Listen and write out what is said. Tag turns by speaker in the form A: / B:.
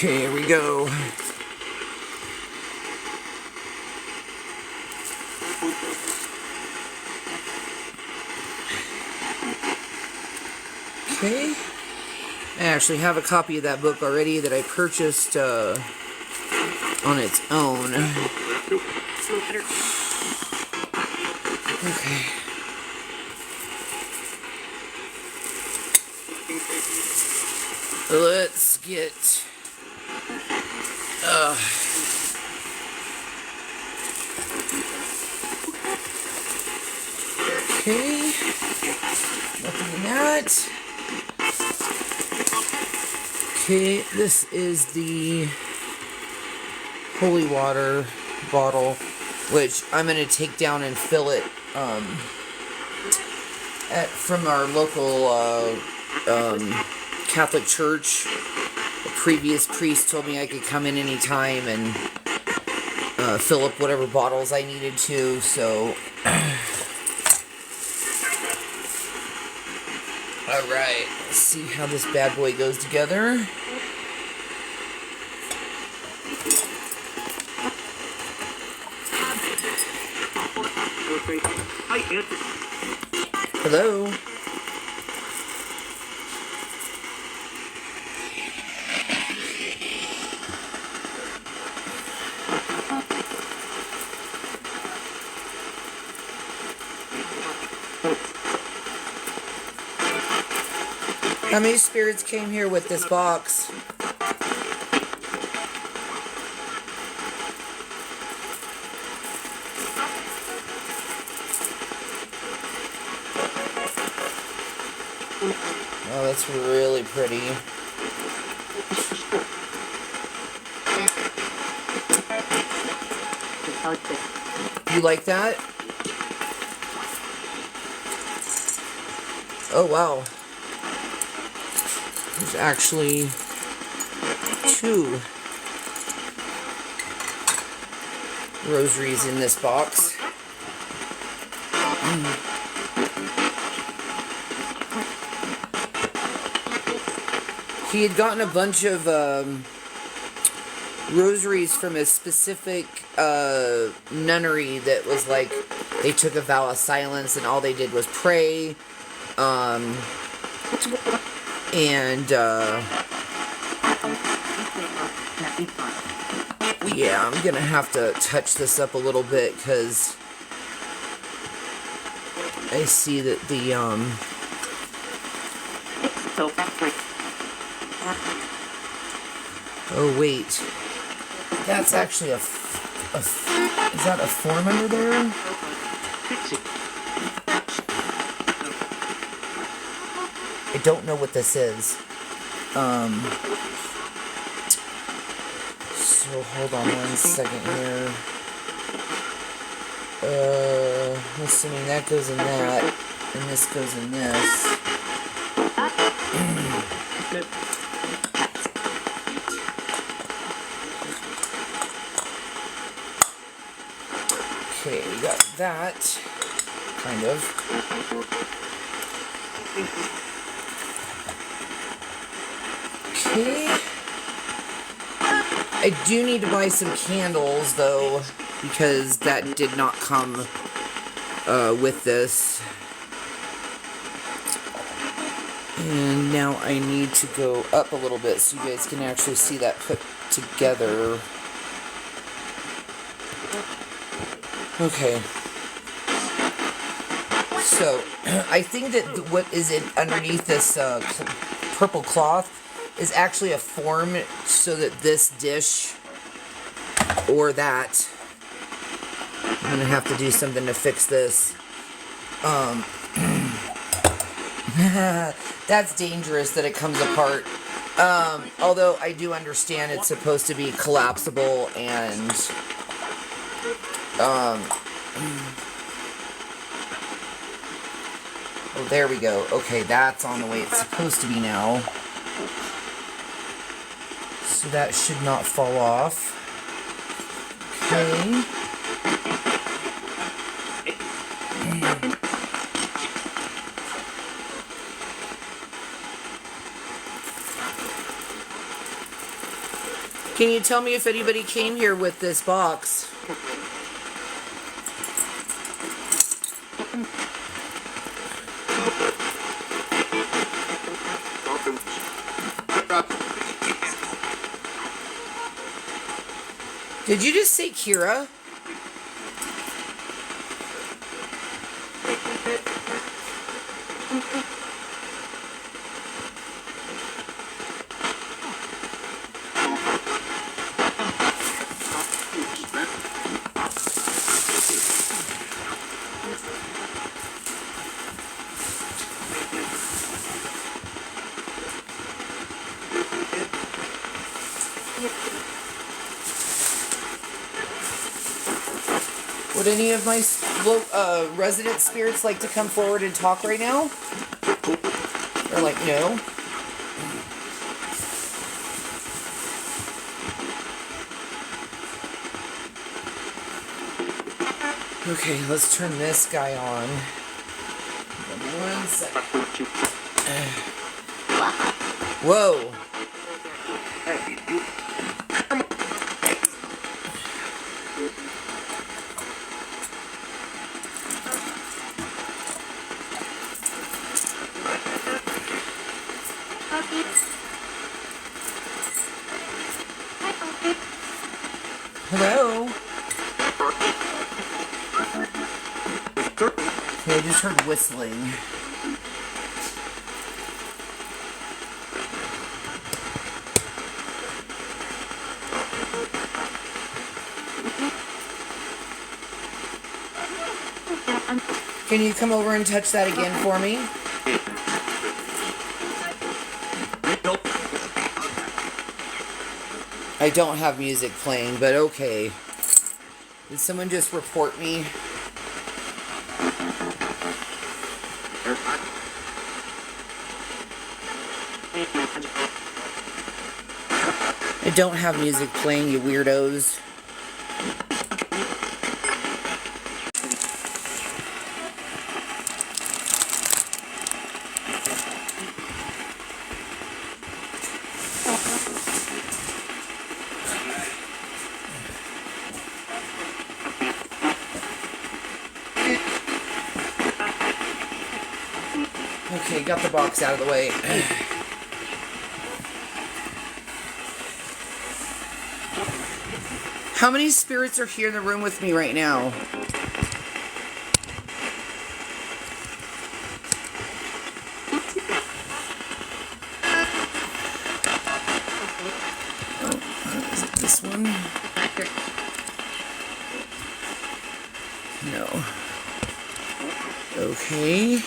A: Okay, here we go. Okay. I actually have a copy of that book already that I purchased on its own. Okay. Let's get... Okay. Nothing in that. Okay, this is the holy water bottle, which I'm going to take down and fill it from our local Catholic church. The previous priest told me I could come in anytime and fill up whatever bottles I needed to, so... Alright, let's see how this bad boy goes together. Hello? How many spirits came here with this box? Oh, that's really pretty. You like that? Oh, wow. There's actually 2 rosaries in this box. He had gotten a bunch of rosaries from a specific nunnery that was like, they took a vow of silence and all they did was pray. Yeah, I'm gonna have to touch this up a little bit because I see that the oh wait, that's actually is that a form under there? I don't know what this is. So hold on 1 second here. Assuming that goes in that, and this goes in this. Okay, we got that, kind of. Okay. I do need to buy some candles, though, because that did not come with this. And now I need to go up a little bit so you guys can actually see that put together. Okay. So, I think that what is underneath this purple cloth is actually a form so that this dish or that, I'm gonna have to do something to fix this. That's dangerous that it comes apart. Although I do understand it's supposed to be collapsible and oh, there we go. Okay, that's on the way it's supposed to be now. So that should not fall off. Okay. Can you tell me if anybody came here with this box? Did you just say Kira? Would any of my resident spirits like to come forward and talk right now? Or like, no? Okay, let's turn this guy on. Give me 1 second. Whoa. Hello? Okay, I just heard whistling. Can you come over and touch that again for me? I don't have music playing, but okay. Did someone just report me? I don't have music playing, you weirdos. Okay, got the box out of the way. How many spirits are here in the room with me right now? Oh, is it this one? No. Okay.